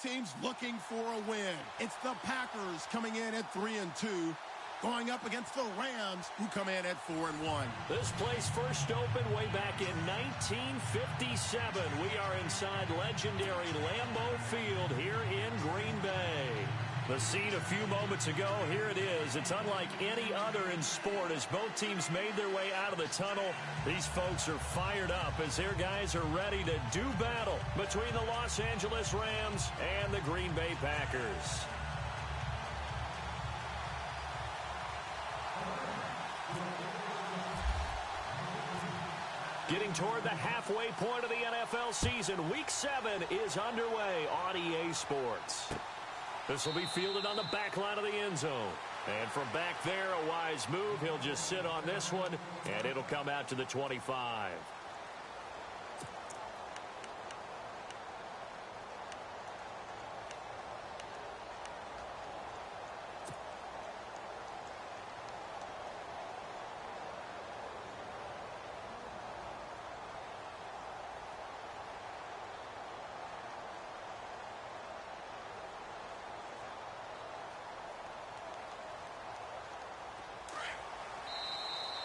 Both teams looking for a win. It's the Packers coming in at 3-2, going up against the Rams, who come in at 4-1. This place first opened way back in 1957. We are inside legendary Lambeau Field here in Green Bay. The scene a few moments ago, here it is. It's unlike any other in sport as both teams made their way out of the tunnel. These folks are fired up as their guys are ready to do battle between the Los Angeles Rams and the Green Bay Packers. Getting toward the halfway point of the NFL season, Week 7 is underway on EA Sports. This will be fielded on the back line of the end zone. And from back there, a wise move. He'll just sit on this one, and it'll come out to the 25.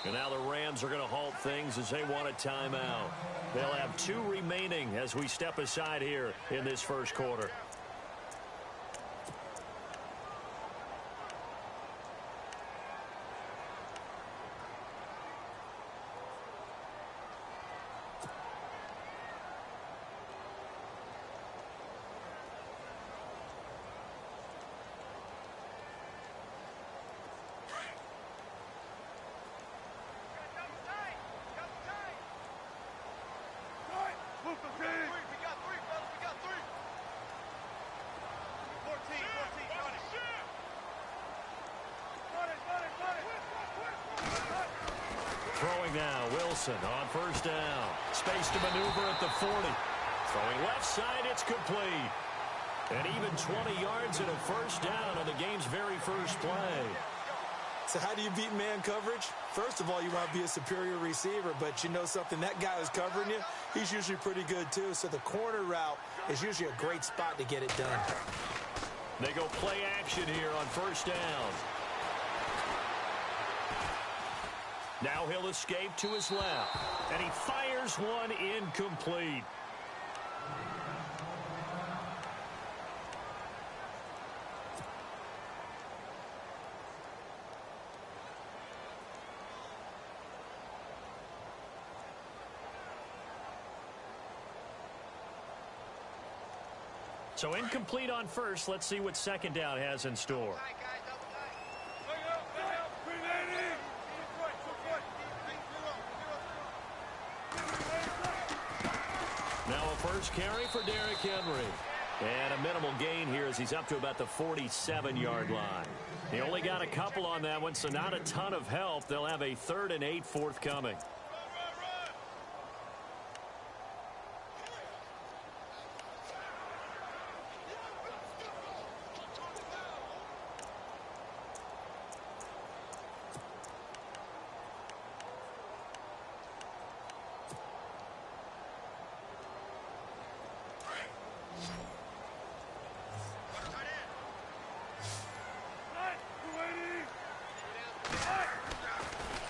And now the Rams are going to halt things as they want a timeout. They'll have 2 remaining as we step aside here in this first quarter. Throwing now, Wilson on first down. Space to maneuver at the 40. Throwing left side, it's complete. And even 20 yards and a first down on the game's very first play. So how do you beat man coverage? First of all, you want to be a superior receiver, but you know something, that guy who's covering you, he's usually pretty good too. So the corner route is usually a great spot to get it done. They go play action here on first down. Now he'll escape to his left, and he fires one incomplete. So incomplete on first. Let's see what second down has in store. Now a first carry for Derrick Henry. And a minimal gain here as he's up to about the 47-yard line. He only got a couple on that one, so not a ton of help. They'll have a 3rd and 8 forthcoming.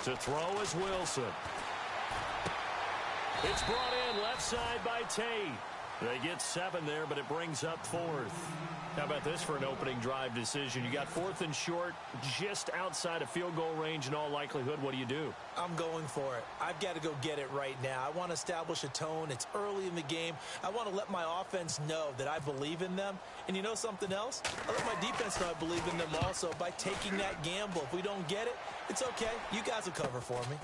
To throw is Wilson. It's brought in left side by Tate. They get 7 there, but it brings up 4th. How about this for an opening drive decision? You got 4th and short, just outside of field goal range in all likelihood. What do you do? I'm going for it. I've got to go get it right now. I want to establish a tone. It's early in the game. I want to let my offense know that I believe in them. And you know something else? I let my defense know I believe in them also by taking that gamble. If we don't get it, it's okay. You guys will cover for me.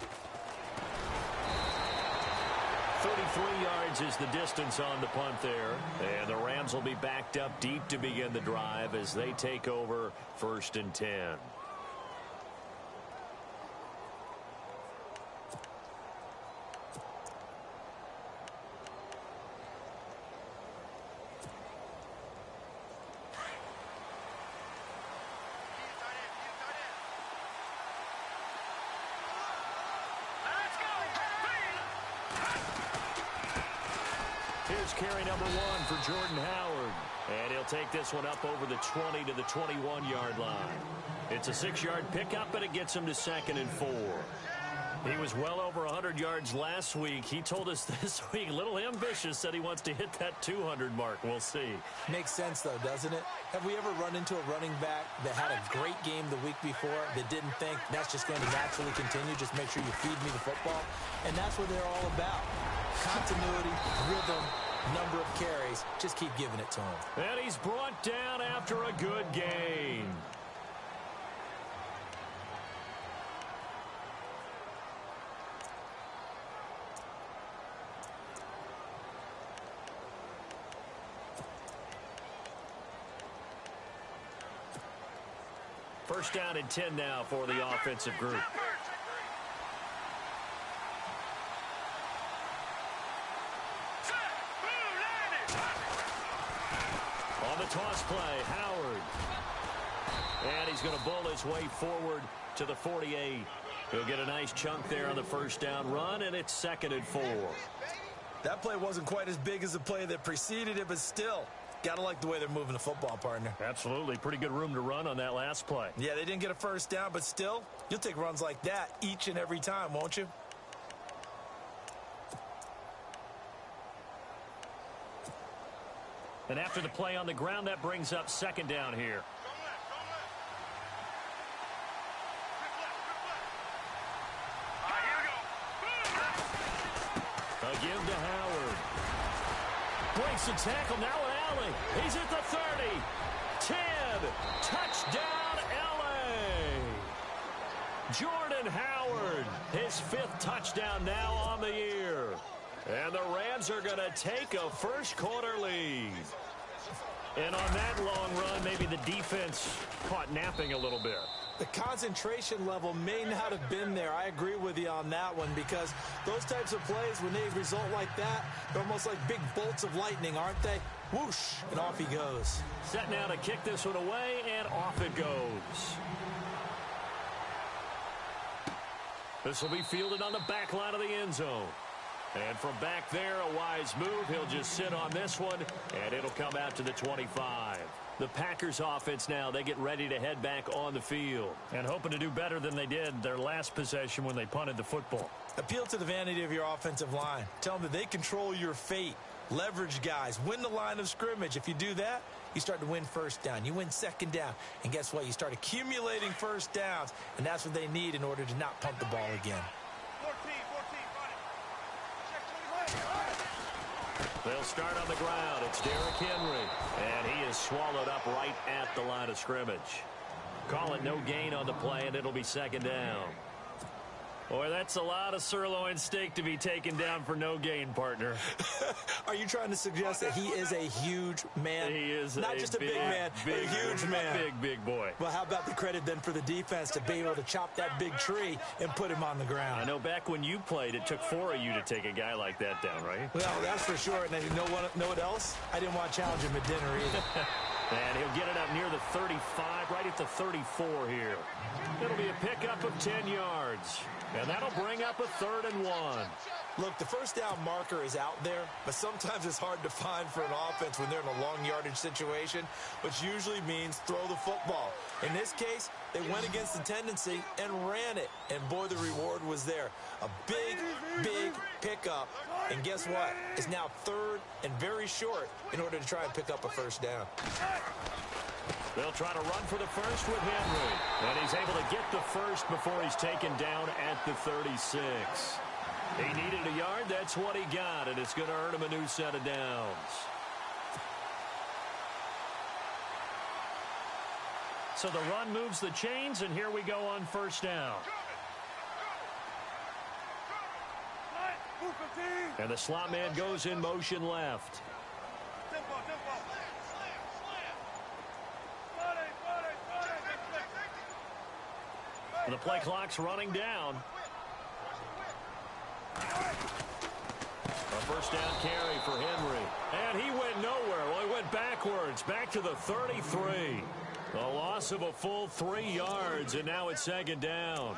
33 yards is the distance on the punt there. And the Rams will be backed up deep to begin the drive as they take over 1st and 10. Here's carry number 1 for Jordan Howard. And he'll take this one up over the 20 to the 21-yard line. It's a 6-yard pickup, and it gets him to 2nd and 4. He was well over 100 yards last week. He told us this week, a little ambitious, said he wants to hit that 200 mark. We'll see. Makes sense, though, doesn't it? Have we ever run into a running back that had a great game the week before that didn't think that's just going to naturally continue? Just make sure you feed me the football. And that's what they're all about. Continuity, rhythm, number of carries. Just keep giving it to him. And he's brought down after a good gain. First down and 10 now for the offensive group. On the toss play, Howard. And he's going to bull his way forward to the 48. He'll get a nice chunk there on the first down run, and it's 2nd and 4. That play wasn't quite as big as the play that preceded it, but still, gotta like the way they're moving the football, partner. Absolutely. Pretty good room to run on that last play. Yeah, they didn't get a first down, but still, you'll take runs like that each and every time, won't you? And after the play on the ground, that brings up 2nd down here. A give to Howard. Breaks the tackle, now Alley. He's at the 30. 10. Touchdown, L.A. Jordan Howard, his 5th touchdown now on the year. And the Rams are going to take a first-quarter lead. And on that long run, maybe the defense caught napping a little bit. The concentration level may not have been there. I agree with you on that one, because those types of plays, when they result like that, they're almost like big bolts of lightning, aren't they? Whoosh, and off he goes. Set now to kick this one away, and off it goes. This will be fielded on the back line of the end zone. And from back there, a wise move. He'll just sit on this one, and it'll come out to the 25. The Packers offense now, they get ready to head back on the field. And hoping to do better than they did their last possession when they punted the football. Appeal to the vanity of your offensive line. Tell them that they control your fate. Leverage guys. Win the line of scrimmage. If you do that, you start to win first down. You win 2nd down. And guess what? You start accumulating first downs. And that's what they need in order to not punt the ball again. They'll start on the ground. It's Derrick Henry. And he is swallowed up right at the line of scrimmage. Call it no gain on the play, and it'll be 2nd down. Boy, that's a lot of sirloin steak to be taken down for no gain, partner. Are you trying to suggest that he is a huge man? He is not just a big man, a huge man. Big boy. Well, how about the credit then for the defense to be able to chop that big tree and put him on the ground? I know back when you played, it took 4 of you to take a guy like that down, right? Well, that's for sure. And you know what else? I didn't want to challenge him at dinner either. And he'll get it up near the 35, right at the 34 here. It'll be a pickup of 10 yards. And that'll bring up a 3rd and 1. Look, the first down marker is out there, but sometimes it's hard to find for an offense when they're in a long yardage situation, which usually means throw the football. In this case, they went against the tendency and ran it. And boy, the reward was there. A big pickup. And guess what? It's now 3rd and very short in order to try and pick up a first down. They'll try to run for the first with Henry. And he's able to get the first before he's taken down at the 36. He needed a yard. That's what he got. And it's going to earn him a new set of downs. So the run moves the chains, and here we go on first down. And the slot man goes in motion left. The play clock's running down. A first down carry for Henry. And he went nowhere. Well, he went backwards, back to the 33. A loss of a full 3 yards, and now it's 2nd down.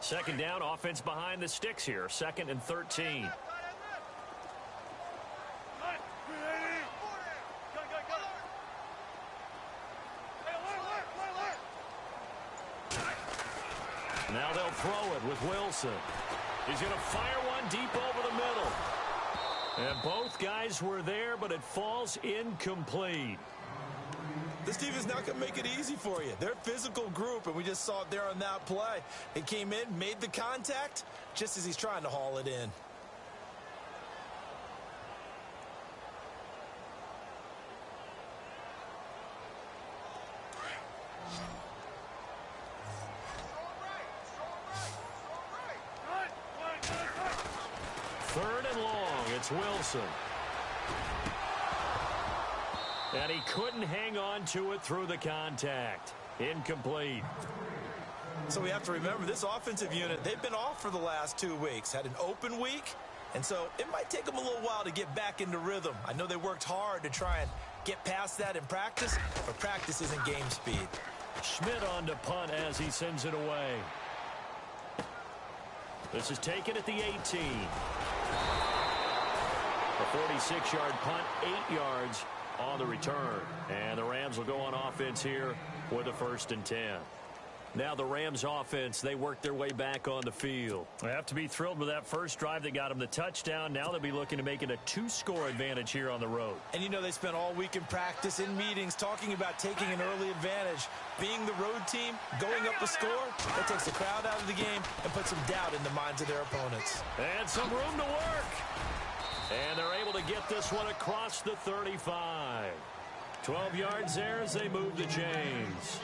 Second down, offense behind the sticks here. 2nd and 13. Now they'll throw it with Wilson. He's going to fire one deep over the middle. And both guys were there, but it falls incomplete. This team is not going to make it easy for you. They're a physical group, and we just saw it there on that play. He came in, made the contact, just as he's trying to haul it in. Third and long, it's Wilson. And he couldn't hang on to it through the contact. Incomplete. So we have to remember this offensive unit, they've been off for the last 2 weeks. Had an open week, and so it might take them a little while to get back into rhythm. I know they worked hard to try and get past that in practice, but practice isn't game speed. Schmidt on to punt as he sends it away. This is taken at the 18. A 46-yard punt, 8 yards on the return. And the Rams will go on offense here with a 1st and 10. Now the Rams offense, they work their way back on the field. They have to be thrilled with that first drive that got them the touchdown. Now they'll be looking to make it a 2-score advantage here on the road. And you know they spent all week in practice, in meetings, talking about taking an early advantage. Being the road team, going up a score, that takes the crowd out of the game and puts some doubt in the minds of their opponents. And some room to work. And they're able to get this one across the 35. 12 yards there as they move the chains.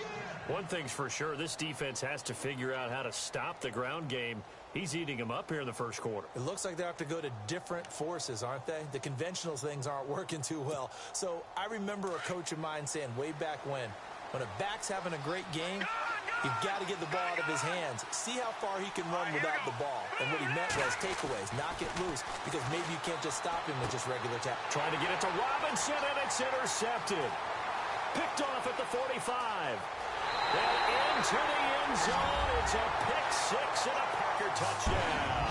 One thing's for sure, this defense has to figure out how to stop the ground game. He's eating them up here in the first quarter. It looks like they have to go to different forces, aren't they? The conventional things aren't working too well. So I remember a coach of mine saying way back when a back's having a great game, you've got to get the ball out of his hands. See how far he can run without the ball. And what he meant was takeaways, knock it loose, because maybe you can't just stop him with just regular tap. Trying to get it to Robinson, and it's intercepted. Picked off at the 45. And into the end zone. It's a pick six and a Packer touchdown.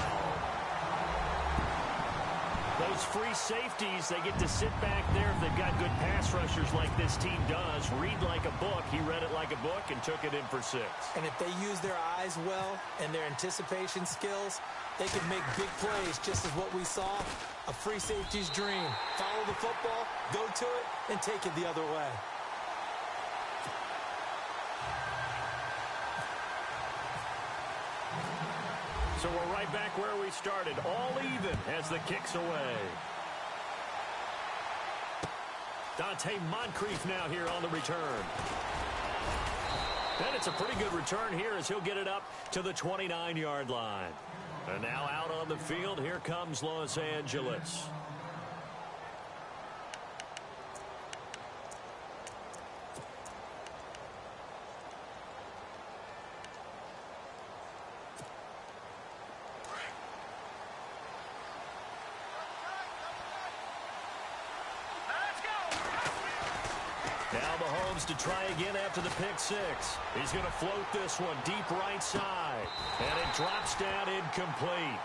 Those free safeties, they get to sit back there if they've got good pass rushers like this team does. Read like a book. He read it like a book and took it in for 6. And if they use their eyes well and their anticipation skills, they can make big plays, just as what we saw. A free safety's dream. Follow the football, go to it, and take it the other way. So we're right back where we started, all even as the kick's away. Dante Moncrief now here on the return. And it's a pretty good return here as he'll get it up to the 29-yard line. And now out on the field, here comes Los Angeles. To try again after the pick six. He's going to float this one deep right side. And it drops down incomplete.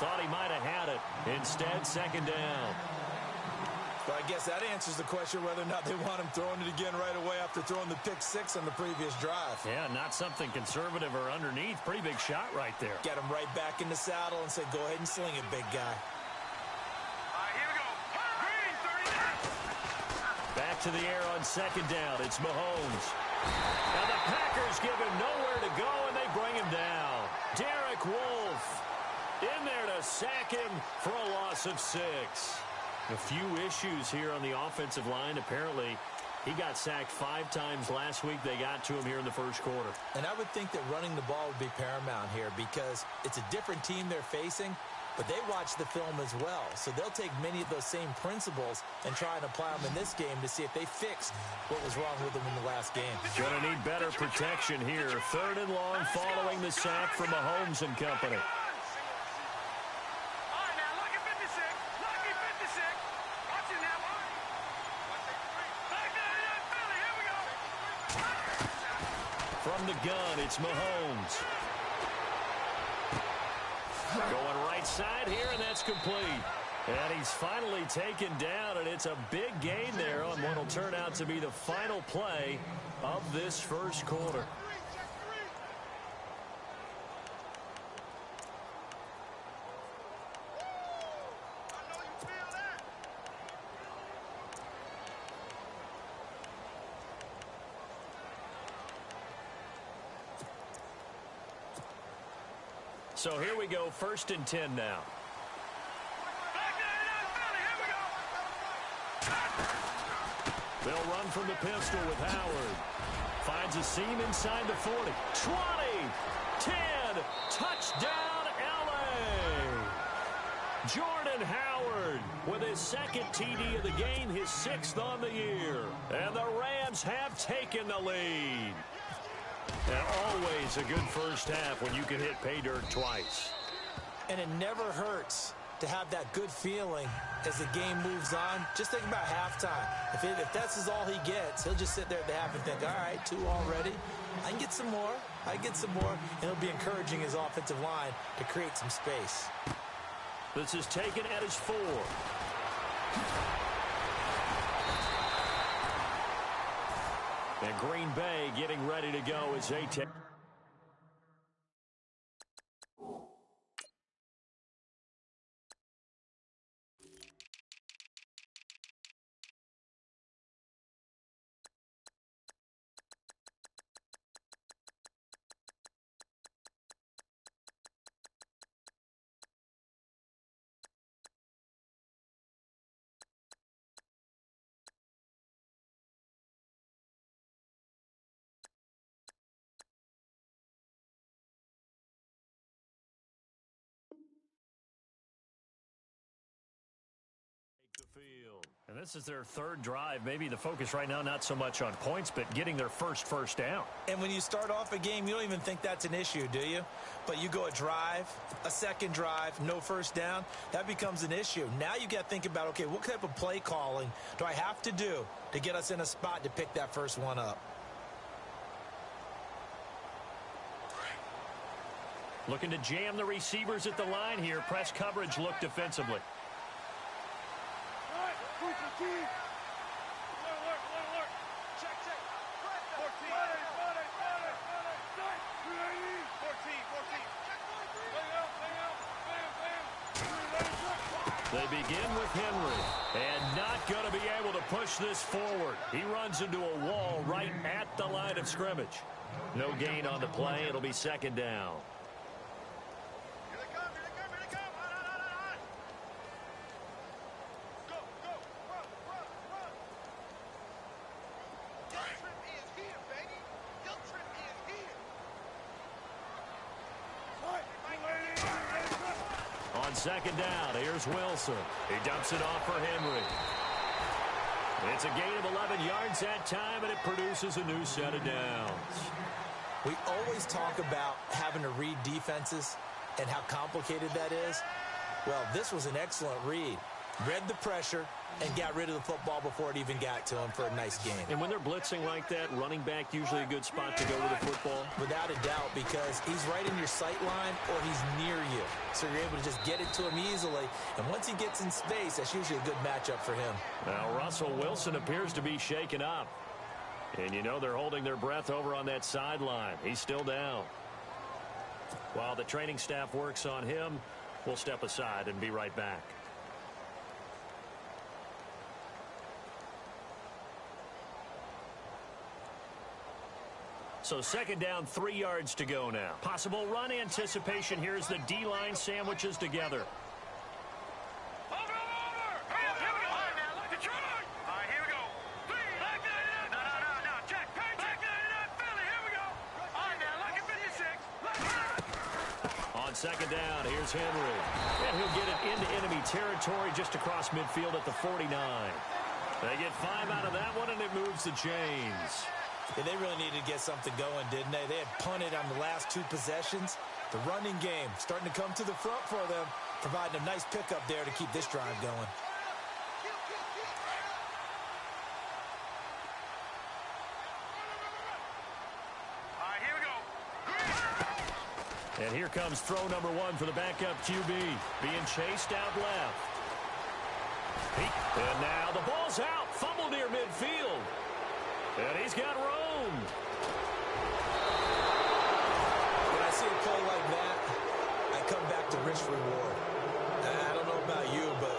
Thought he might have had it. Instead, 2nd down. Well, I guess that answers the question whether or not they want him throwing it again right away after throwing the pick six on the previous drive. Yeah, not something conservative or underneath. Pretty big shot right there. Get him right back in the saddle and say, go ahead and sling it, big guy. Back to the air on 2nd down. It's Mahomes. And the Packers give him nowhere to go, and they bring him down. Derek Wolfe in there to sack him for a loss of 6. A few issues here on the offensive line. Apparently, he got sacked 5 times last week. They got to him here in the first quarter. And I would think that running the ball would be paramount here because it's a different team they're facing. But they watch the film as well, so they'll take many of those same principles and try and apply them in this game to see if they fixed what was wrong with them in the last game. Going to need better protection here. 3rd and long following the sack from Mahomes and company. From the gun, it's Mahomes. Going right side here, and that's complete. And he's finally taken down, and it's a big gain there on what will turn out to be the final play of this first quarter. So here we go, 1st and 10 now. They'll run from the pistol with Howard. Finds a seam inside the 40. 20, 10, touchdown LA. Jordan Howard with his 2nd TD of the game, his 6th on the year. And the Rams have taken the lead. And always a good first half when you can hit pay dirt twice. And it never hurts to have that good feeling as the game moves on. Just think about halftime. If that's all he gets, he'll just sit there at the half and think, all right, 2 already. I can get some more. I can get some more. And he'll be encouraging his offensive line to create some space. This is taken at his 4. And Green Bay getting ready to go as they take. Field. And this is their 3rd drive. Maybe the focus right now not so much on points, but getting their first down. And when you start off a game, you don't even think that's an issue, do you? But you go a drive, a 2nd drive, no first down, that becomes an issue. Now you got to think about, okay, what type of play calling do I have to do to get us in a spot to pick that first one up? Looking to jam the receivers at the line here. Press coverage look defensively. They begin with Henry, and not going to be able to push this forward. He runs into a wall right at the line of scrimmage. No gain on the play. It'll be 2nd down. On 2nd down, here's Wilson. He dumps it off for Henry. It's a gain of 11 yards that time, and it produces a new set of downs. We always talk about having to read defenses and how complicated that is. Well, this was an excellent read. Read the pressure and got rid of the football before it even got to him for a nice game. And when they're blitzing like that, running back usually a good spot to go with the football? Without a doubt, because he's right in your sight line or he's near you. So you're able to just get it to him easily. And once he gets in space, that's usually a good matchup for him. Now, Russell Wilson appears to be shaken up. And you know they're holding their breath over on that sideline. He's still down. While the training staff works on him, we'll step aside and be right back. So 2nd down, 3 yards to go now. Possible run anticipation here as the D-line sandwiches together. On 2nd down, here's Henry. And he'll get it into enemy territory just across midfield at the 49. They get 5 out of that one, and it moves the chains. Yeah, they really needed to get something going, didn't they? They had punted on the last 2 possessions. The running game starting to come to the front for them, providing a nice pickup there to keep this drive going. And here comes throw number 1 for the backup QB. Being chased out left. And now the ball's out. Fumble near midfield. And he's got room. When I see a play like that, I come back to risk reward. I don't know about you, but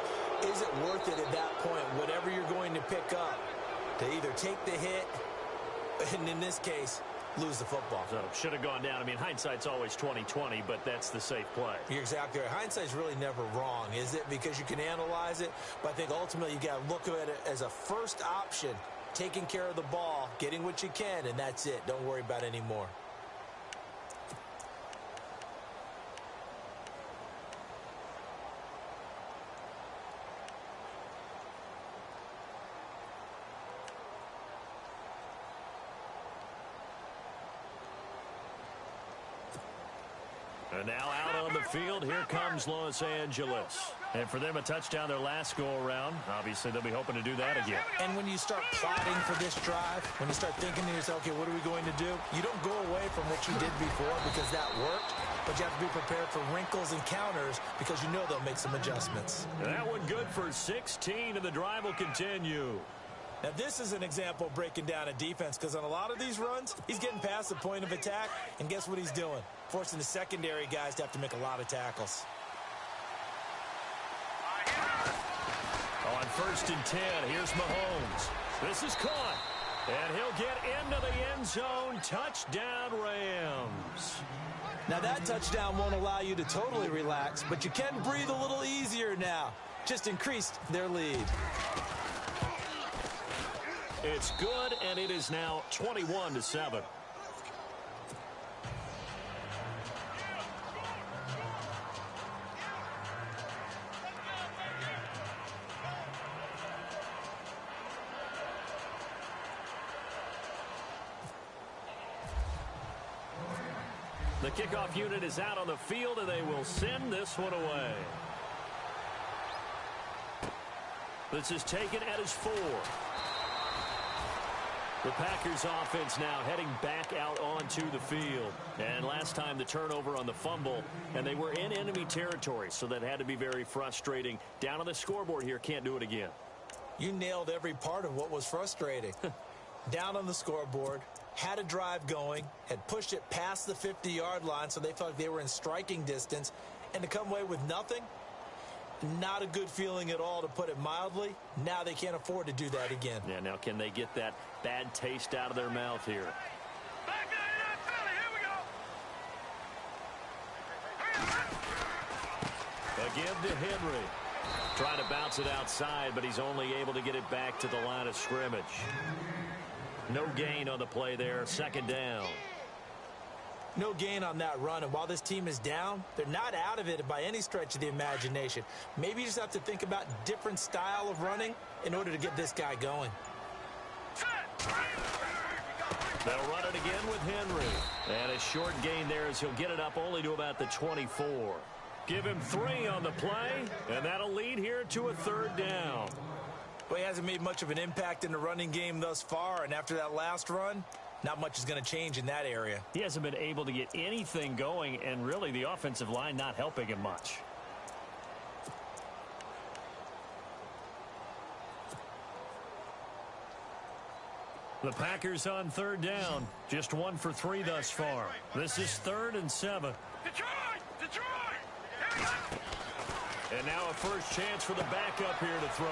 is it worth it at that point, whatever you're going to pick up, to either take the hit, and in this case, lose the football? So should have gone down. I mean, hindsight's always 20/20, but that's the safe play. You're exactly right. Hindsight's really never wrong, is it? Because you can analyze it, but I think ultimately you got to look at it as a first option, taking care of the ball, getting what you can, and that's it. Don't worry about any more. And now out on the field, here comes Los Angeles. And for them, a touchdown their last go-around. Obviously, they'll be hoping to do that again. And when you start plotting for this drive, when you start thinking to yourself, okay, what are we going to do? You don't go away from what you did before because that worked, but you have to be prepared for wrinkles and counters because you know they'll make some adjustments. And that one good for 16, and the drive will continue. Now, this is an example of breaking down a defense because on a lot of these runs, he's getting past the point of attack, and guess what he's doing? Forcing the secondary guys to have to make a lot of tackles. On 1st and 10, here's Mahomes. This is caught, and he'll get into the end zone. Touchdown, Rams. Now, that touchdown won't allow you to totally relax, but you can breathe a little easier now. Just increased their lead. It's good, and it is now 21-7. The kickoff unit is out on the field, and they will send this one away. This is taken at his 4. The Packers offense now heading back out onto the field. And last time the turnover on the fumble, and they were in enemy territory, so that had to be very frustrating. Down on the scoreboard here, can't do it again. You nailed every part of what was frustrating. Down on the scoreboard, had a drive going, had pushed it past the 50-yard line so they felt like they were in striking distance, and to come away with nothing, not a good feeling at all, to put it mildly. Now they can't afford to do that again. Yeah, now can they get that bad taste out of their mouth here? Again to Henry. Trying to bounce it outside, but he's only able to get it back to the line of scrimmage. No gain on the play there. 2nd down. No gain on that run, and while this team is down, they're not out of it by any stretch of the imagination. Maybe you just have to think about different style of running in order to get this guy going. They'll run it again with Henry. And a short gain there as he'll get it up only to about the 24. Give him 3 on the play, and that'll lead here to a 3rd down. Well, he hasn't made much of an impact in the running game thus far, and after that last run, not much is going to change in that area. He hasn't been able to get anything going, and really the offensive line not helping him much. The Packers on 3rd down. Just 1 for 3 thus far. This is 3rd and 7. Detroit! And now a first chance for the backup here to throw.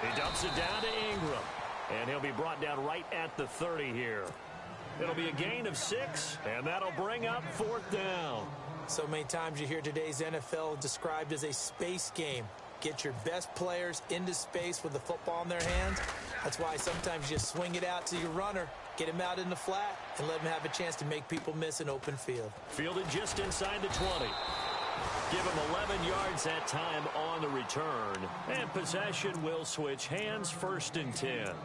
He dumps it down to Ingram. And he'll be brought down right at the 30 here. It'll be a gain of 6, and that'll bring up 4th down. So many times you hear today's NFL described as a space game. Get your best players into space with the football in their hands. That's why sometimes you swing it out to your runner, get him out in the flat, and let him have a chance to make people miss an open field. Fielded just inside the 20. Give him 11 yards that time on the return. And possession will switch hands. 1st and 10.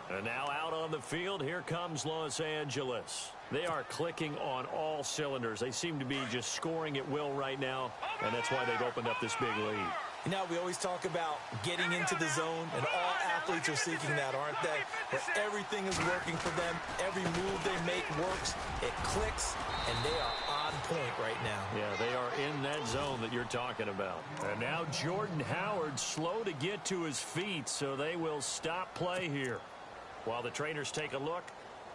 And now out on the field, here comes Los Angeles. They are clicking on all cylinders. They seem to be just scoring at will right now, and that's why they've opened up this big lead. You know, we always talk about getting into the zone, and all athletes are seeking that, aren't they? Where everything is working for them, every move they make works, it clicks, and they are on on point right now. Yeah, they are in that zone that you're talking about. And now Jordan Howard slow to get to his feet, so they will stop play here. While the trainers take a look,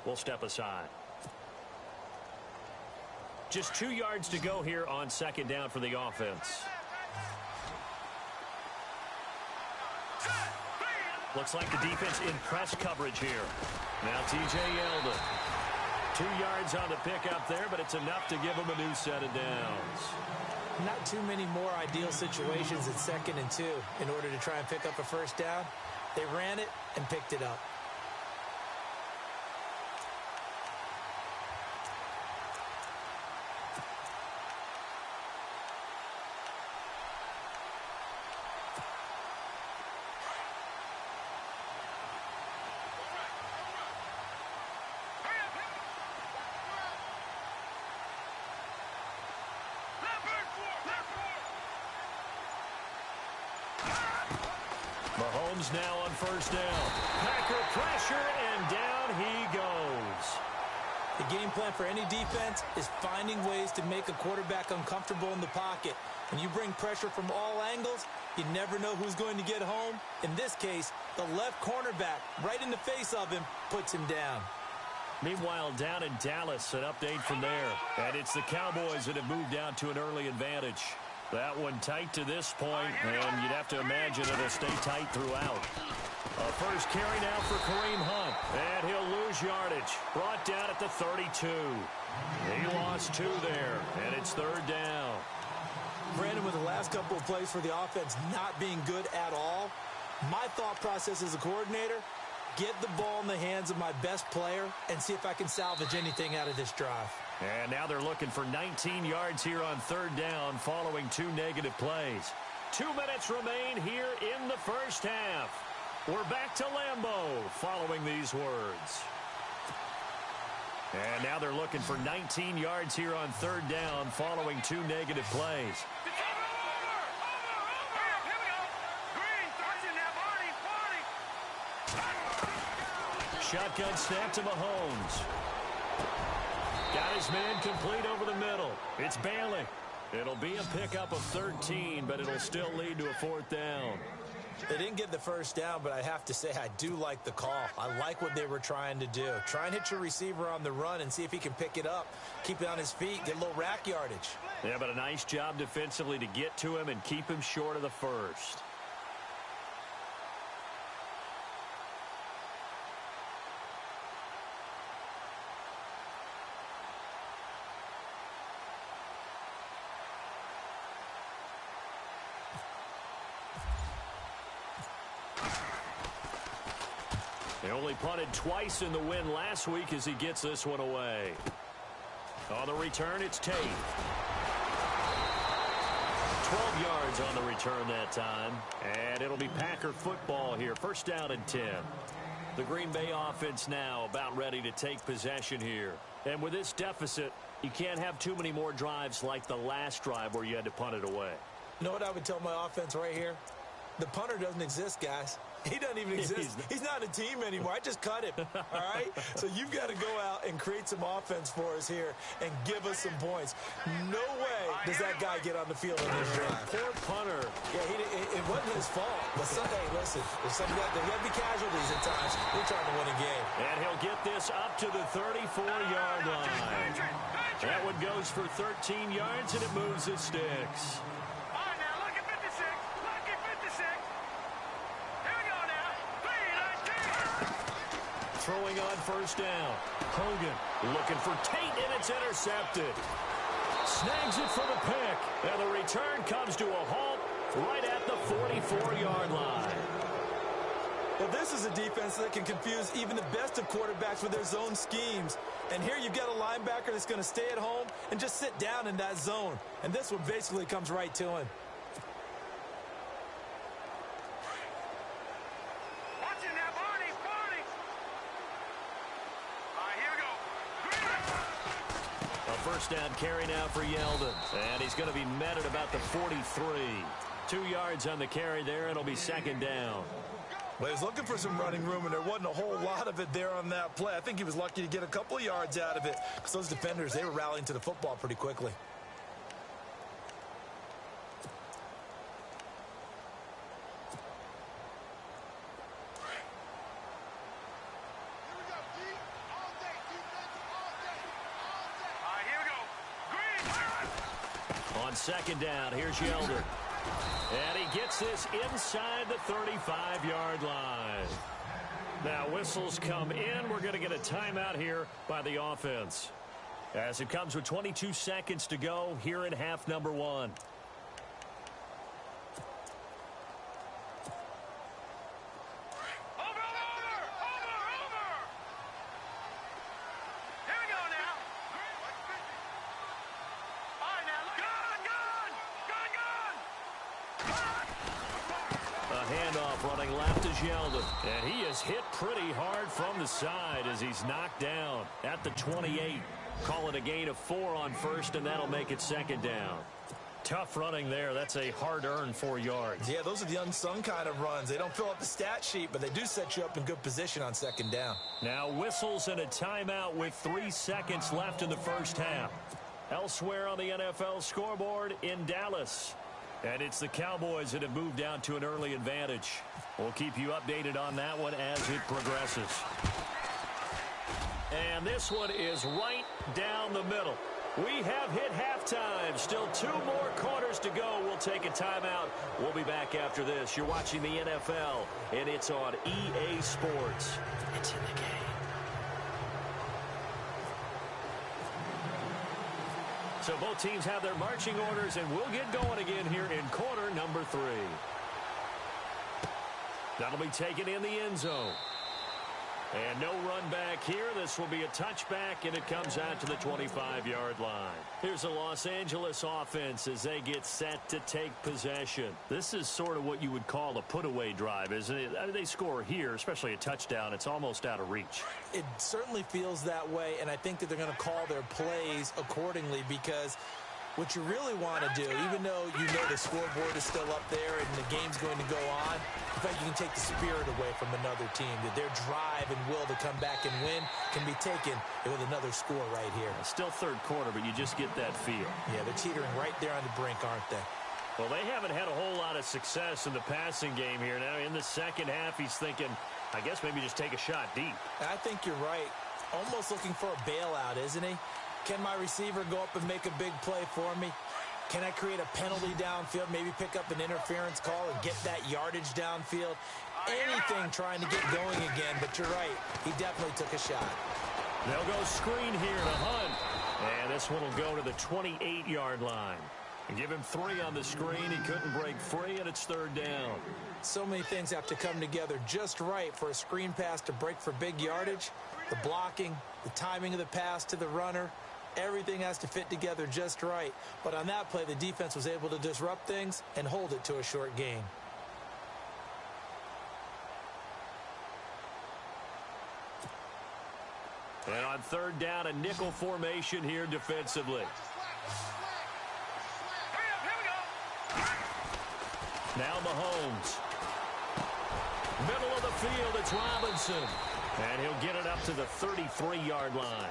we'll step aside. Just 2 yards to go here on second down for the offense. Looks like the defense in press coverage here. Now T.J. Yeldon. 2 yards on the pickup there, but it's enough to give them a new set of downs. Not too many more ideal situations at 2nd and 2 in order to try and pick up a first down. They ran it and picked it up. Mahomes now on first down. Packer pressure, and down he goes. The game plan for any defense is finding ways to make a quarterback uncomfortable in the pocket. When you bring pressure from all angles, you never know who's going to get home. In this case, the left cornerback, right in the face of him, puts him down. Meanwhile, down in Dallas, an update from there. And it's the Cowboys that have moved out to an early advantage. That one tight to this point, and you'd have to imagine it'll stay tight throughout. A first carry now for Kareem Hunt, and he'll lose yardage. Brought down at the 32. He lost 2 there, and it's third down. Brandon, with the last couple of plays for the offense not being good at all, my thought process as a coordinator, get the ball in the hands of my best player and see if I can salvage anything out of this drive. And now they're looking for 19 yards here on third down following 2 negative plays. 2 minutes remain here in the first half. We're back to Lambeau following these words. And now they're looking for 19 yards here on third down following 2 negative plays. Shotgun snap to Mahomes. Got his man complete over the middle. It's Bailey. It'll be a pickup of 13, but it'll still lead to a 4th down. They didn't get the first down, but I have to say I do like the call. I like what they were trying to do. Try and hit your receiver on the run and see if he can pick it up. Keep it on his feet, get a little rack yardage. Yeah, but a nice job defensively to get to him and keep him short of the first. They only punted twice in the win last week as he gets this one away. On the return, it's Tate. 12 yards on the return that time. And it'll be Packer football here. First down and 10. The Green Bay offense now about ready to take possession here. And with this deficit, you can't have too many more drives like the last drive where you had to punt it away. You know what I would tell my offense right here? The punter doesn't exist, guys. He doesn't even exist. He's not a team anymore. I just cut him, all right? So you've got to go out and create some offense for us here and give us some points. No way does that guy get on the field on this drive. Poor punter. Yeah, it wasn't his fault. But hey, listen, there's got to be casualties at times. We're trying to win a game. And he'll get this up to the 34-yard line. That one goes for 13 yards, and it moves the sticks. Throwing on first down. Hogan looking for Tate, and it's intercepted. Snags it for the pick. And the return comes to a halt right at the 44-yard line. Well, this is a defense that can confuse even the best of quarterbacks with their zone schemes. And here you've got a linebacker that's going to stay at home and just sit down in that zone. And this one basically comes right to him. First down carry now for Yeldon. And he's going to be met at about the 43. 2 yards on the carry there. It'll be second down. Well, he was looking for some running room, and there wasn't a whole lot of it there on that play. I think he was lucky to get a couple of yards out of it because those defenders, they were rallying to the football pretty quickly. On second down, here's Yeldon. And he gets this inside the 35-yard line. Now whistles come in. We're going to get a timeout here by the offense. As it comes with 22 seconds to go here in half number 1. Running left is Yeldon, and he is hit pretty hard from the side as he's knocked down at the 28. Call it a gain of 4 on first, and that'll make it second down. Tough running there. That's a hard-earned 4 yards. Yeah, those are the unsung kind of runs. They don't fill up the stat sheet, but they do set you up in good position on second down. Now whistles and a timeout with 3 seconds left in the first half. Elsewhere on the NFL scoreboard in Dallas. And it's the Cowboys that have moved down to an early advantage. We'll keep you updated on that one as it progresses. And this one is right down the middle. We have hit halftime. Still 2 more quarters to go. We'll take a timeout. We'll be back after this. You're watching the NFL, and it's on EA Sports. It's in the game. So both teams have their marching orders, and we'll get going again here in quarter number 3. That'll be taken in the end zone. And no run back here. This will be a touchback, and it comes out to the 25-yard line. Here's the Los Angeles offense as they get set to take possession. This is sort of what you would call a put-away drive, isn't it? I mean, they score here, especially a touchdown. It's almost out of reach. It certainly feels that way, and I think that they're going to call their plays accordingly because what you really want to do, even though you know the scoreboard is still up there and the game's going to go on, in fact, you can take the spirit away from another team. That their drive and will to come back and win can be taken with another score right here. Still third quarter, but you just get that feel. Yeah, they're teetering right there on the brink, aren't they? Well, they haven't had a whole lot of success in the passing game here. Now, in the second half, he's thinking, I guess maybe just take a shot deep. I think you're right. Almost looking for a bailout, isn't he? Can my receiver go up and make a big play for me? Can I create a penalty downfield, maybe pick up an interference call and get that yardage downfield? Anything trying to get going again, but you're right. He definitely took a shot. They'll go screen here to Hunt. And this one will go to the 28-yard line. And give him 3 on the screen. He couldn't break free, and it's third down. So many things have to come together just right for a screen pass to break for big yardage. The blocking, the timing of the pass to the runner. Everything has to fit together just right. But on that play, the defense was able to disrupt things and hold it to a short gain. And on third down, a nickel formation here defensively. Now Mahomes. Middle of the field, it's Robinson. And he'll get it up to the 33-yard line.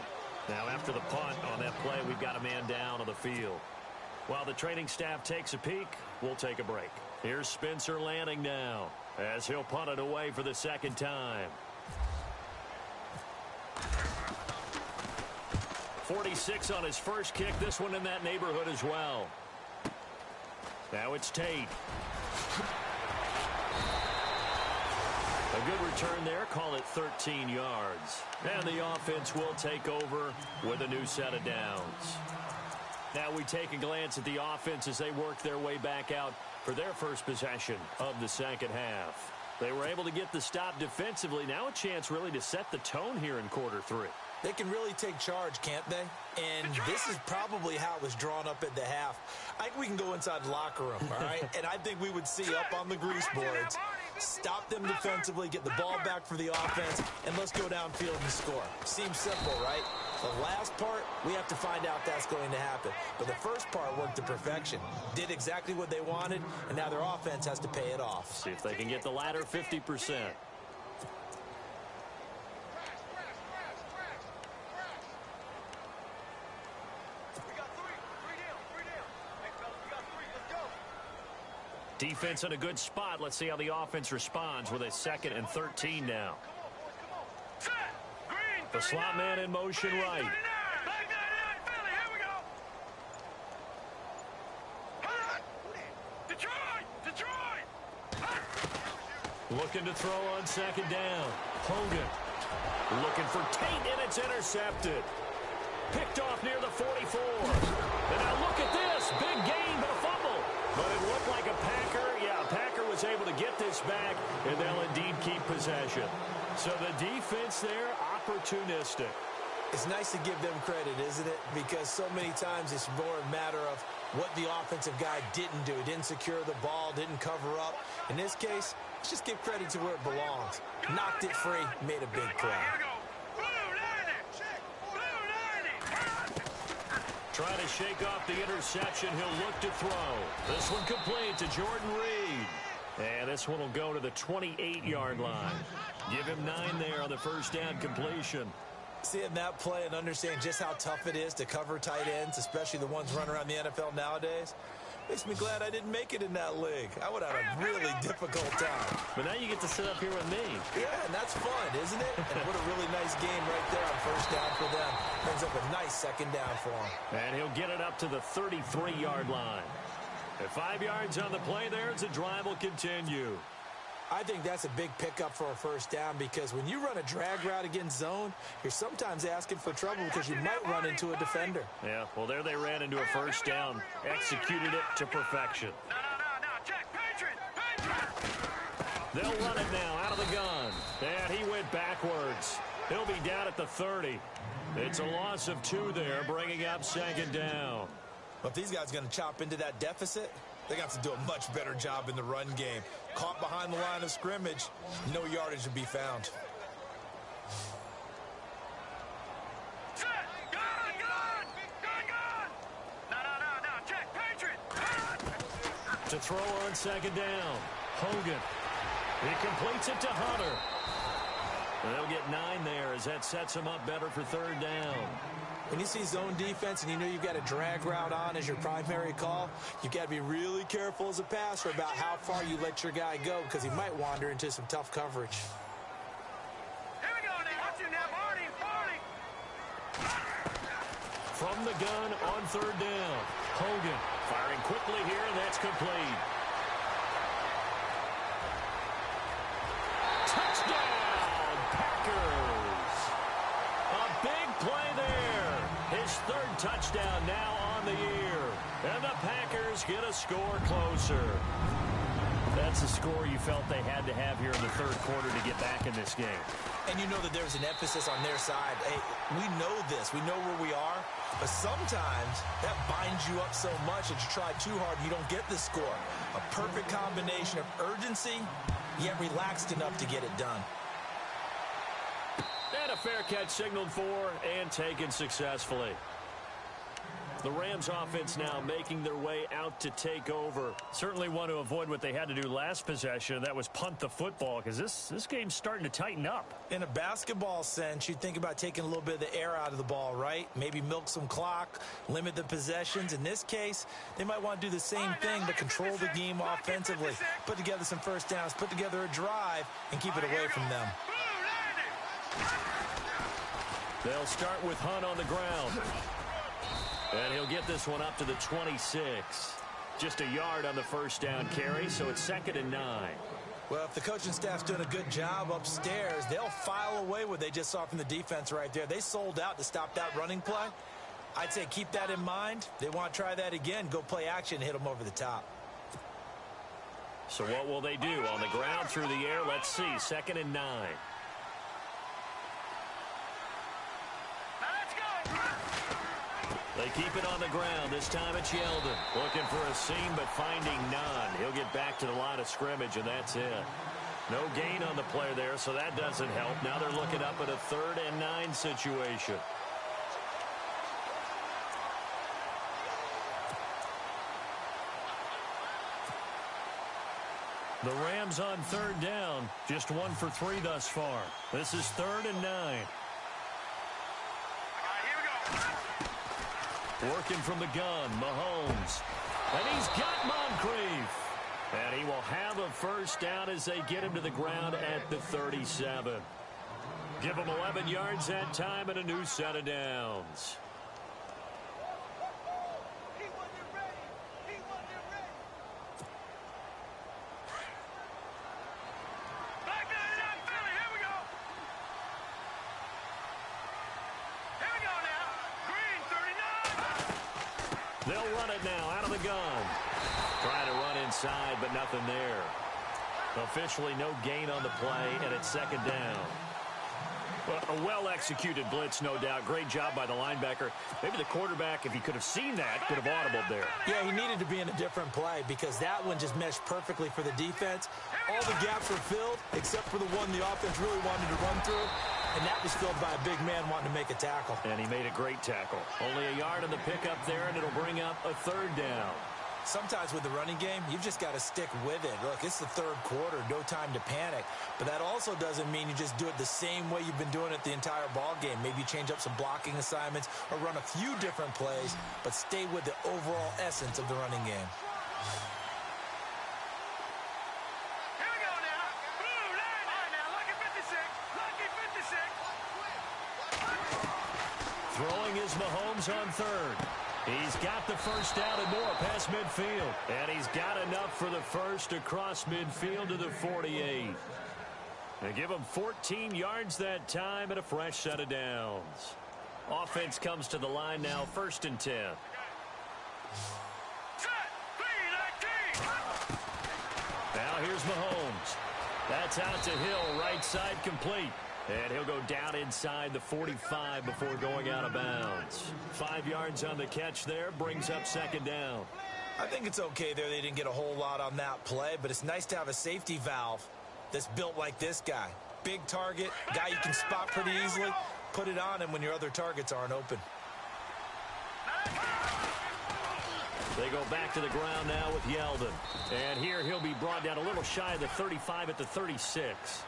Now, after the punt on that play, we've got a man down on the field. While the training staff takes a peek, we'll take a break. Here's Spencer Lanning now as he'll punt it away for the second time. 46 on his first kick. This one in that neighborhood as well. Now it's Tate. A good return there. Call it 13 yards. And the offense will take over with a new set of downs. Now we take a glance at the offense as they work their way back out for their first possession of the second half. They were able to get the stop defensively. Now a chance really to set the tone here in quarter 3. They can really take charge, can't they? And this is probably how it was drawn up at the half. I think we can go inside the locker room, all right? And I think we would see up on the grease boards, stop them defensively, get the ball back for the offense, and let's go downfield and score. Seems simple, right? The last part, we have to find out that's going to happen. But the first part worked to perfection. Did exactly what they wanted, and now their offense has to pay it off. See if they can get the latter 50%. Defense in a good spot. Let's see how the offense responds with a 2nd and 13 now. The slot man in motion right. Looking to throw on 2nd down. Hogan looking for Tate, and it's intercepted. Picked off near the 44. And now look at this. Big gain, but a fumble. But it looked like a Packer. Yeah, a Packer was able to get this back, and they'll indeed keep possession. So the defense there, opportunistic. It's nice to give them credit, isn't it? Because so many times it's more a matter of what the offensive guy didn't do. He didn't secure the ball, didn't cover up. In this case, let's just give credit to where it belongs. Knocked it free, made a big play. Trying to shake off the interception. He'll look to throw. This one complete to Jordan Reed. And this one will go to the 28-yard line. Give him 9 there on the first down completion. Seeing that play and understand just how tough it is to cover tight ends, especially the ones running around the NFL nowadays, makes me glad I didn't make it in that league. I would have had a really difficult time. But now you get to sit up here with me. Yeah, and that's fun, isn't it? And what a really nice game right there on first down for them. Brings up a nice 2nd down for him. And he'll get it up to the 33-yard line. At 5 yards on the play there, the drive will continue. I think that's a big pickup for a first down because when you run a drag route against zone, you're sometimes asking for trouble because you might run into a defender. Yeah, well, there they ran into a first down. Executed it to perfection. They'll run it now out of the gun. And he went backwards. He'll be down at the 30. It's a loss of 2 there, bringing up 2nd down. Well, if these guys are going to chop into that deficit, they got to do a much better job in the run game. Caught behind the line of scrimmage, no yardage to be found. To throw on 2nd down. Hogan. He completes it to Hunter. And they'll get 9 there as that sets him up better for 3rd down. When you see zone defense and you know you've got a drag route on as your primary call, you've got to be really careful as a passer about how far you let your guy go because he might wander into some tough coverage. Here we go now. Watch him now, Marty. From the gun on 3rd down. Hogan firing quickly here, and that's complete. Touchdown, Packers. A big play there. His 3rd touchdown now on the year. And the Packers get a score closer. That's a score you felt they had to have here in the 3rd quarter to get back in this game. And you know that there's an emphasis on their side. Hey, we know this. We know where we are. But sometimes that binds you up so much that you try too hard and you don't get the score. A perfect combination of urgency, yet relaxed enough to get it done. And a fair catch signaled for and taken successfully. The Rams offense now making their way out to take over. Certainly want to avoid what they had to do last possession. That was punt the football because this game's starting to tighten up. In a basketball sense, you think about taking a little bit of the air out of the ball, right? Maybe milk some clock, limit the possessions. In this case, they might want to do the same thing but control the game offensively. Put together some first downs, put together a drive, and keep it away from them. They'll start with Hunt on the ground. And he'll get this one up to the 26. Just a yard on the first down carry, so it's 2nd and 9. Well, if the coaching staff's doing a good job upstairs, they'll file away what they just saw from the defense right there. They sold out to stop that running play. I'd say keep that in mind. They want to try that again. Go play action, hit them over the top. So what will they do? On the ground, through the air, let's see. 2nd and 9. They keep it on the ground. This time it's Yeldon. Looking for a seam, but finding none. He'll get back to the line of scrimmage, and that's it. No gain on the play there, so that doesn't help. Now they're looking up at a 3rd and 9 situation. The Rams on third down, just 1 for 3 thus far. This is 3rd and 9. Here we go. Working from the gun, Mahomes. And he's got Moncrief. And he will have a first down as they get him to the ground at the 37. Give him 11 yards that time and a new set of downs. They'll run it now out of the gun. Trying to run inside, but nothing there. Officially no gain on the play, and it's 2nd down. Well, a well-executed blitz, no doubt. Great job by the linebacker. Maybe the quarterback, if he could have seen that, could have audibled there. Yeah, he needed to be in a different play because that one just meshed perfectly for the defense. All the gaps were filled except for the one the offense really wanted to run through. And that was filled by a big man wanting to make a tackle. And he made a great tackle. Only a yard on the pickup there, and it'll bring up a 3rd down. Sometimes with the running game, you've just got to stick with it. Look, it's the 3rd quarter, no time to panic. But that also doesn't mean you just do it the same way you've been doing it the entire ball game. Maybe change up some blocking assignments or run a few different plays, but stay with the overall essence of the running game. Throwing is Mahomes on 3rd. He's got the first down and more past midfield. And he's got enough for the first across midfield to the 48. They give him 14 yards that time and a fresh set of downs. Offense comes to the line now, 1st and 10. Now here's Mahomes. That's out to Hill, right side complete. And he'll go down inside the 45 before going out of bounds. 5 yards on the catch there, brings up 2nd down. I think it's okay there. They didn't get a whole lot on that play, but it's nice to have a safety valve that's built like this guy. Big target, guy you can spot pretty easily. Put it on him when your other targets aren't open. They go back to the ground now with Yeldon. And here he'll be brought down a little shy of the 35 at the 36.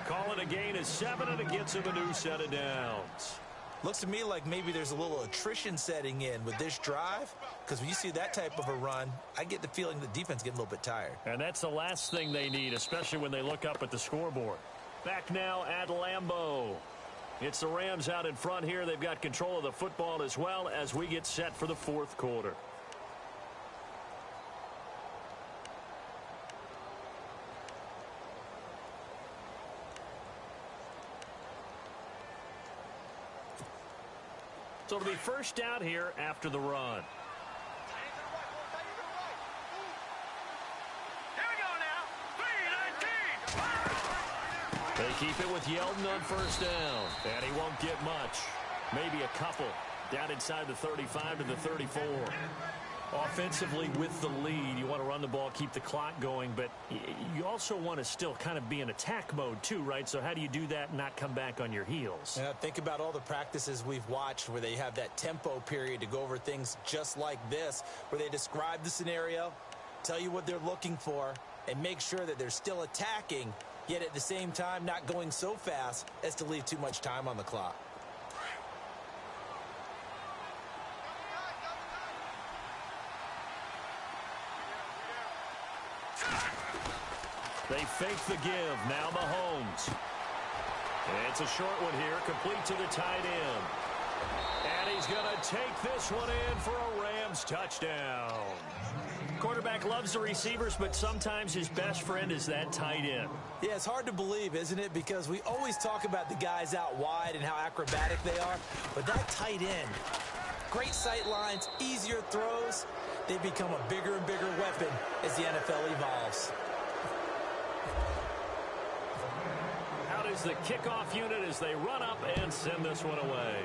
Call it a gain of 7, and it gets him a new set of downs. Looks to me like maybe there's a little attrition setting in with this drive, because when you see that type of a run, I get the feeling the defense getting a little bit tired. And that's the last thing they need, especially when they look up at the scoreboard. Back now at Lambeau. It's the Rams out in front here. They've got control of the football as well as we get set for the 4th quarter. So it'll be first down here after the run. They keep it with Yeldon on first down. And he won't get much. Maybe a couple. Down inside the 35 to the 34. Offensively with the lead, you want to run the ball, keep the clock going, but you also want to still kind of be in attack mode too, right? So how do you do that and not come back on your heels? Yeah, think about all the practices we've watched where they have that tempo period to go over things just like this, where they describe the scenario, tell you what they're looking for, and make sure that they're still attacking, yet at the same time not going so fast as to leave too much time on the clock. They fake the give. Now Mahomes. It's a short one here, complete to the tight end. And he's going to take this one in for a Rams touchdown. Quarterback loves the receivers, but sometimes his best friend is that tight end. Yeah, it's hard to believe, isn't it? Because we always talk about the guys out wide and how acrobatic they are. But that tight end, great sight lines, easier throws, they become a bigger and bigger weapon as the NFL evolves. Out is the kickoff unit as they run up and send this one away.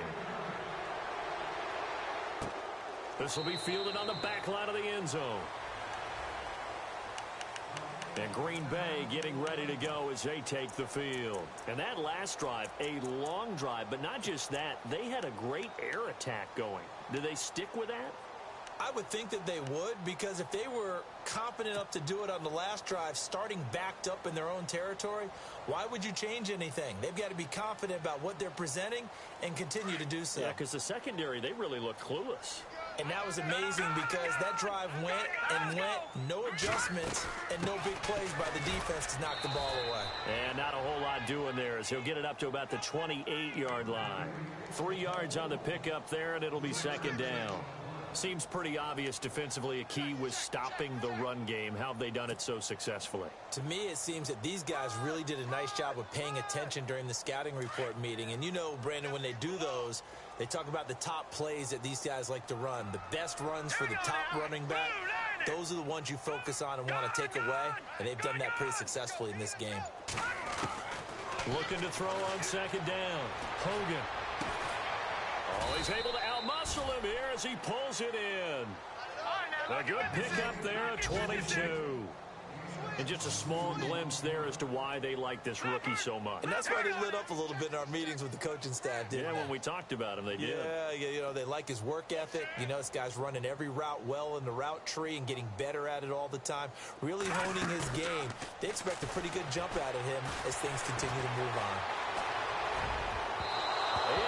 This will be fielded on the back line of the end zone. And Green Bay getting ready to go as they take the field. And that last drive, a long drive, but not just that. They had a great air attack going. Do they stick with that? I would think that they would, because if they were confident enough to do it on the last drive, starting backed up in their own territory, why would you change anything? They've got to be confident about what they're presenting and continue to do so. Yeah, because the secondary, they really looked clueless. And that was amazing because that drive went and went, no adjustments, and no big plays by the defense to knock the ball away. And not a whole lot doing there as he'll get it up to about the 28-yard line. 3 yards on the pickup there, and it'll be second down. Seems pretty obvious defensively a key was stopping the run game. How have they done it so successfully? To me, it seems that these guys really did a nice job of paying attention during the scouting report meeting. And you know, Brandon, when they do those, they talk about the top plays that these guys like to run. The best runs for the top running back, those are the ones you focus on and want to take away. And they've done that pretty successfully in this game. Looking to throw on second down. Hogan. Oh, he's able to outmuscle him here as he pulls it in. A good pickup there at 22. And just a small glimpse there as to why they like this rookie so much. And that's why they lit up a little bit in our meetings with the coaching staff, didn't they? Yeah, when we talked about him, they did. Yeah, you know, they like his work ethic. You know, this guy's running every route well in the route tree and getting better at it all the time, really honing his game. They expect a pretty good jump out of him as things continue to move on.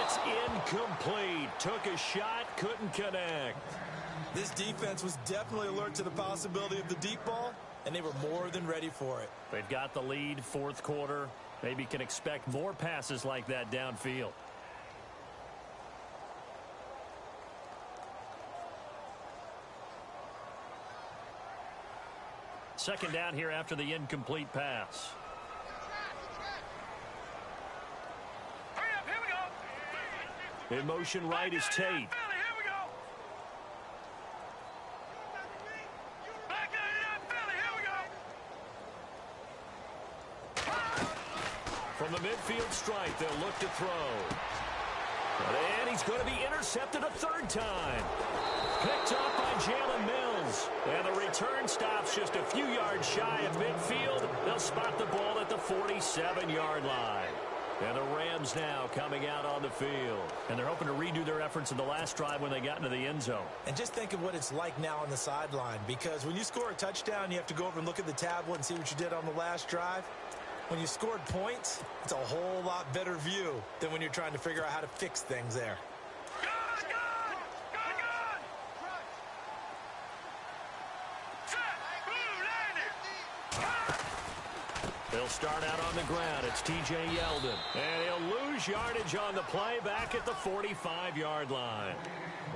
It's incomplete. Took a shot, couldn't connect. This defense was definitely alert to the possibility of the deep ball, and they were more than ready for it. They've got the lead, fourth quarter. Maybe can expect more passes like that downfield. Second down here after the incomplete pass. In motion right is Tate. From the midfield stripe, they'll look to throw. And he's going to be intercepted a third time. Picked up by Jalen Mills. And the return stops just a few yards shy of midfield. They'll spot the ball at the 47-yard line. And the Rams now coming out on the field. And they're hoping to redo their efforts in the last drive when they got into the end zone. And just think of what it's like now on the sideline. Because when you score a touchdown, you have to go over and look at the tablet and see what you did on the last drive. When you scored points, it's a whole lot better view than when you're trying to figure out how to fix things there. They'll start out on the ground. It's T.J. Yeldon. And he'll lose yardage on the play back at the 45-yard line.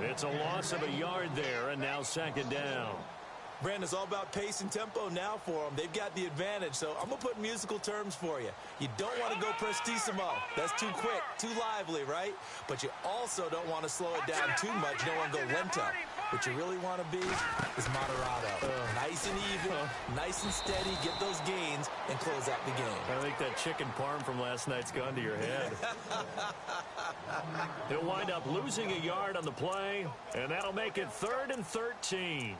It's a loss of a yard there, and now second down. Brandon, it's all about pace and tempo now for them. They've got the advantage, so I'm going to put musical terms for you. You don't want to go prestissimo. That's too quick, too lively, right? But you also don't want to slow it down too much. You don't want to go lento. What you really want to be is moderato. Nice and even, nice and steady, get those gains, and close out the game. I think that chicken parm from last night's gone to your head. He'll wind up losing a yard on the play, and that'll make it 3rd and 13.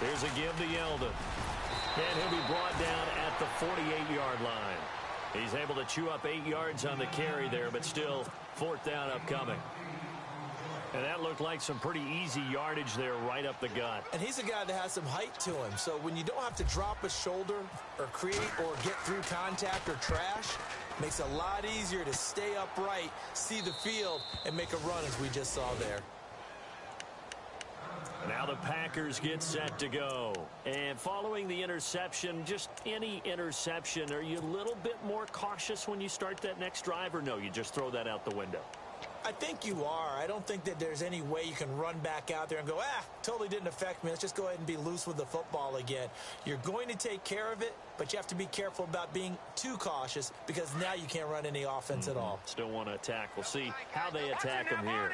There's a give to Yeldon. And he'll be brought down at the 48-yard line. He's able to chew up 8 yards on the carry there, but still 4th down upcoming. And that looked like some pretty easy yardage there right up the gut. And he's a guy that has some height to him. So when you don't have to drop a shoulder or create or get through contact or trash, makes it a lot easier to stay upright, see the field, and make a run as we just saw there. Now the Packers get set to go. And following the interception, just any interception, are you a little bit more cautious when you start that next drive, or no, you just throw that out the window? I think you are. I don't think that there's any way you can run back out there and go, totally didn't affect me. Let's just go ahead and be loose with the football again. You're going to take care of it, but you have to be careful about being too cautious because now you can't run any offense at all. Still want to attack. We'll see how they attack him here.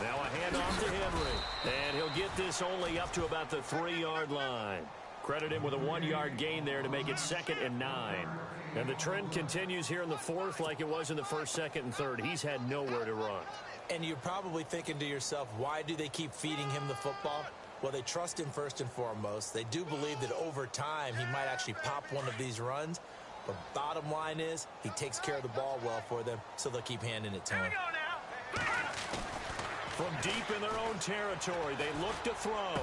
Now a handoff to Henry. And he'll get this only up to about the 3-yard line. Credit him with a 1-yard gain there to make it 2nd and 9. And the trend continues here in the 4th like it was in the 1st, 2nd, and 3rd. He's had nowhere to run. And you're probably thinking to yourself, why do they keep feeding him the football? Well, they trust him first and foremost. They do believe that over time he might actually pop one of these runs. But bottom line is he takes care of the ball well for them, so they'll keep handing it to him. From deep in their own territory, they look to throw.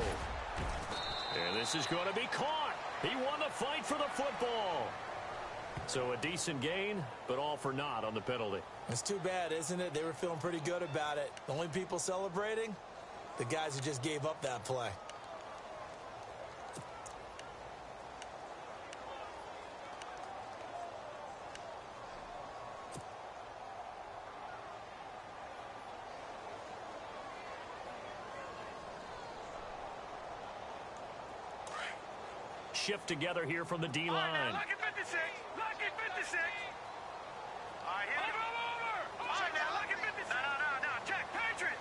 And this is going to be caught. He won the fight for the football. So a decent gain, but all for naught on the penalty. It's too bad, isn't it? They were feeling pretty good about it. The only people celebrating, the guys who just gave up that play. Shift together here from the D-line. Lucky 56. Lucky 56. All right, here we go. Over. All right, now, lucky 56. No. Check. Patriot.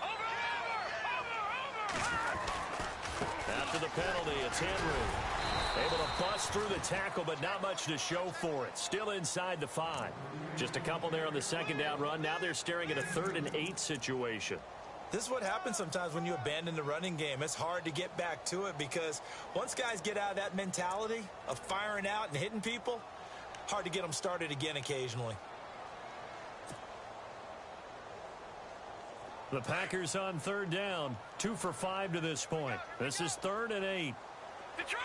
Over. After the penalty, it's Henry. Able to bust through the tackle, but not much to show for it. Still inside the 5. Just a couple there on the 2nd down run. Now they're staring at a 3rd and 8 situation. This is what happens sometimes when you abandon the running game. It's hard to get back to it because once guys get out of that mentality of firing out and hitting people, hard to get them started again occasionally. The Packers on 3rd down. 2 for 5 to this point. This is 3rd and 8. Detroit.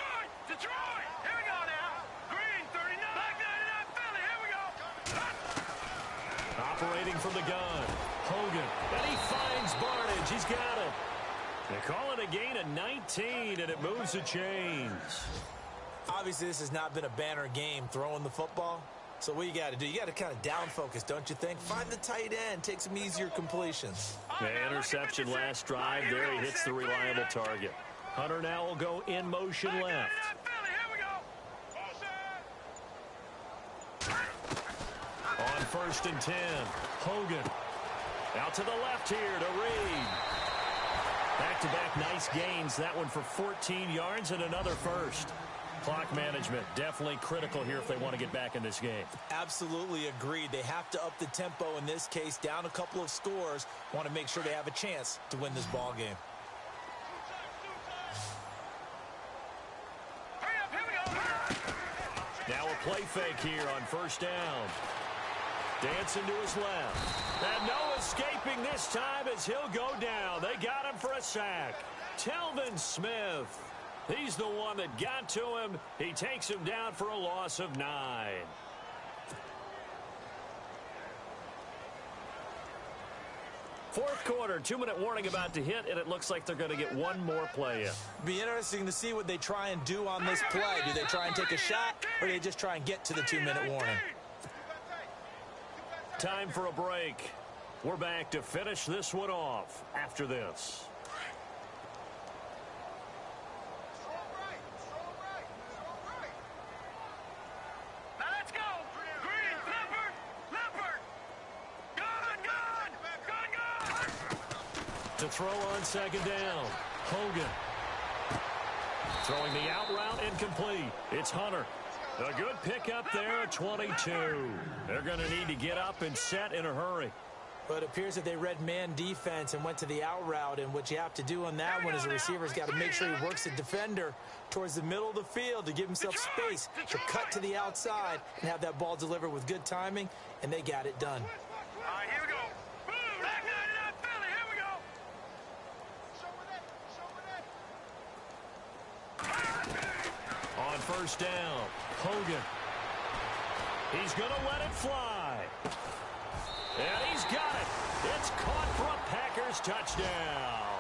Here we go now. Green 39. Black 99 Philly. Here we go. Operating from the gun. Hogan. And he finds Barnage. He's got it. They call it a gain of 19, and it moves the chains. Obviously, this has not been a banner game throwing the football. So what you got to do, you got to kind of down focus, don't you think? Find the tight end. Take some easier completions. The interception last drive. There he hits the reliable target. Hunter now will go in motion left. On 1st and 10, Hogan. Out to the left here to Reed. Back-to-back nice gains. That one for 14 yards and another first. Clock management definitely critical here if they want to get back in this game. Absolutely agreed. They have to up the tempo in this case, down a couple of scores. Want to make sure they have a chance to win this ball game. Now a play fake here on 1st down. Dancing to his left. And no escaping this time as he'll go down. They got him for a sack. Telvin Smith. He's the one that got to him. He takes him down for a loss of 9. Fourth quarter, 2-minute warning about to hit, and it looks like they're going to get one more play in. Be interesting to see what they try and do on this play. Do they try and take a shot, or do they just try and get to the 2-minute warning? Time for a break. We're back to finish this one off after this. Now let's go. Green, Leopard. Gun. To throw on 2nd down, Hogan. Throwing the out route incomplete. It's Hunter. A good pickup there at 22. They're going to need to get up and set in a hurry. But it appears that they read man defense and went to the out route, and what you have to do on that one is the receiver's got to make sure he works the defender towards the middle of the field to give himself space to cut to the outside and have that ball delivered with good timing, and they got it done. All right, here we go. Black 99 Philly, here we go. On 1st down, Hogan. He's going to let it fly. And he's got it. It's caught for a Packers touchdown.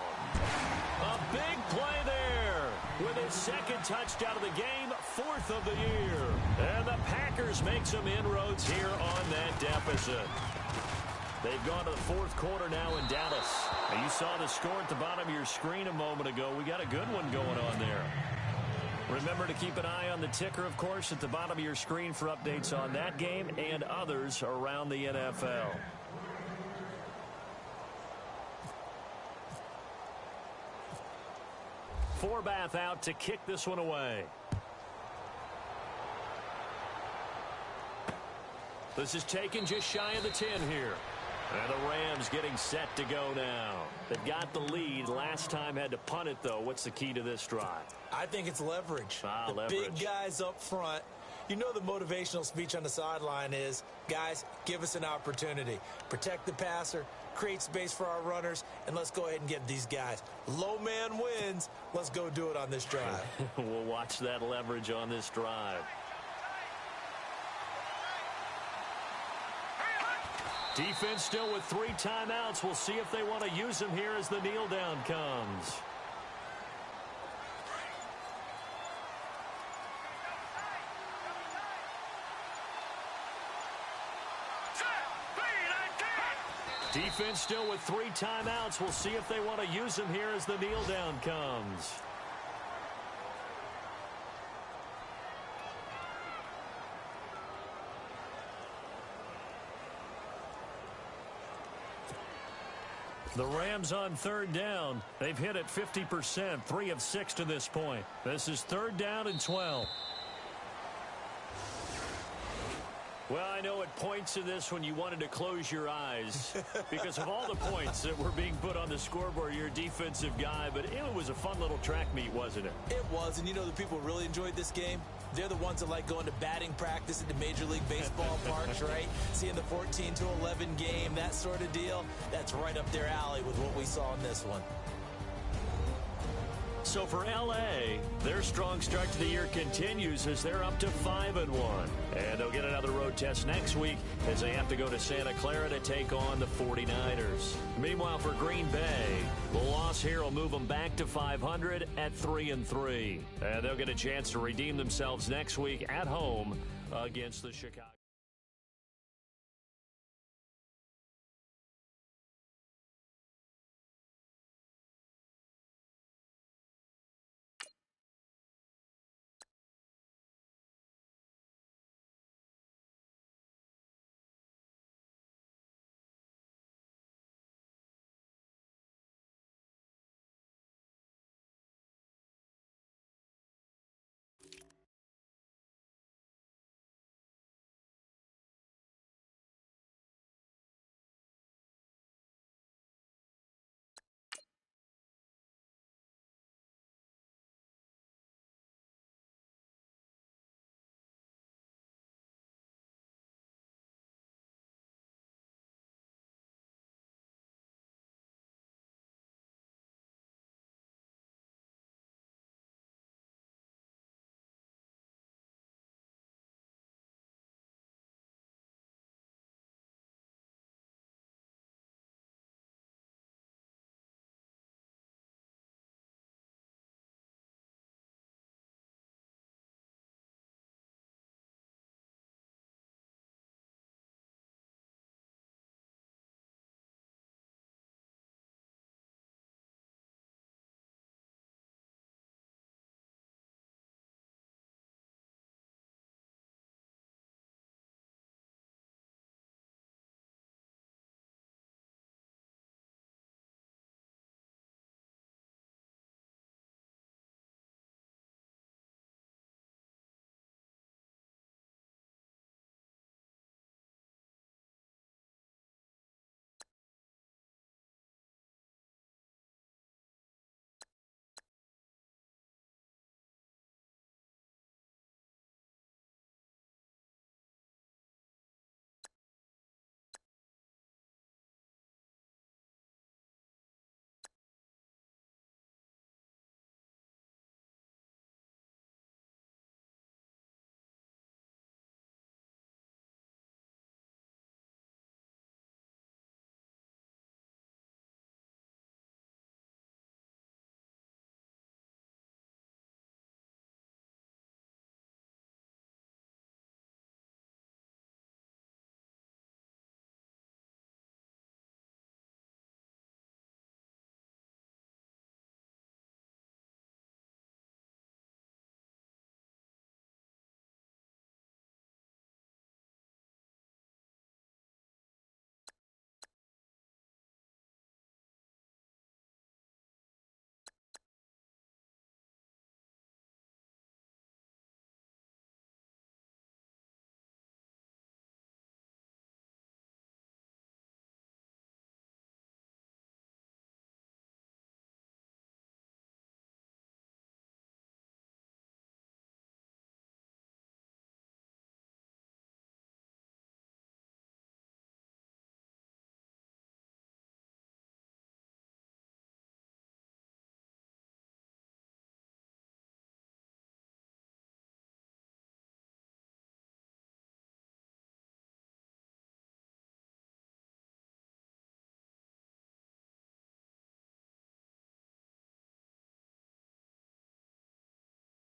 A big play there with his 2nd touchdown of the game, 4th of the year. And the Packers make some inroads here on that deficit. They've gone to the 4th quarter now in Dallas. And you saw the score at the bottom of your screen a moment ago. We got a good one going on there. Remember to keep an eye on the ticker, of course, at the bottom of your screen for updates on that game and others around the NFL. Forbath out to kick this one away. This is taken just shy of the 10 here. And the Rams getting set to go now. They've got the lead. Last time had to punt it, though. What's the key to this drive? I think it's leverage. Leverage. Big guys up front. You know the motivational speech on the sideline is, guys, give us an opportunity. Protect the passer, create space for our runners, and let's go ahead and get these guys. Low man wins. Let's go do it on this drive. We'll watch that leverage on this drive. Defense still with 3 timeouts. We'll see if they want to use them here as the kneel down comes. Defense still with 3 timeouts. We'll see if they want to use them here as the kneel down comes. The Rams on 3rd down. They've hit it 50%, 3 of 6 to this point. This is 3rd down and 12. Well, I know it points to this when you wanted to close your eyes because of all the points that were being put on the scoreboard. You're a defensive guy, but it was a fun little track meet, wasn't it? It was, and you know the people who really enjoyed this game? They're the ones that like going to batting practice at the Major League Baseball parks, right? Seeing the 14-11 game, that sort of deal. That's right up their alley with what we saw in this one. So for L.A., their strong start to the year continues as they're up to 5-1. And they'll get another road test next week as they have to go to Santa Clara to take on the 49ers. Meanwhile, for Green Bay, the loss here will move them back to 500 at 3-3. And they'll get a chance to redeem themselves next week at home against the Chicago.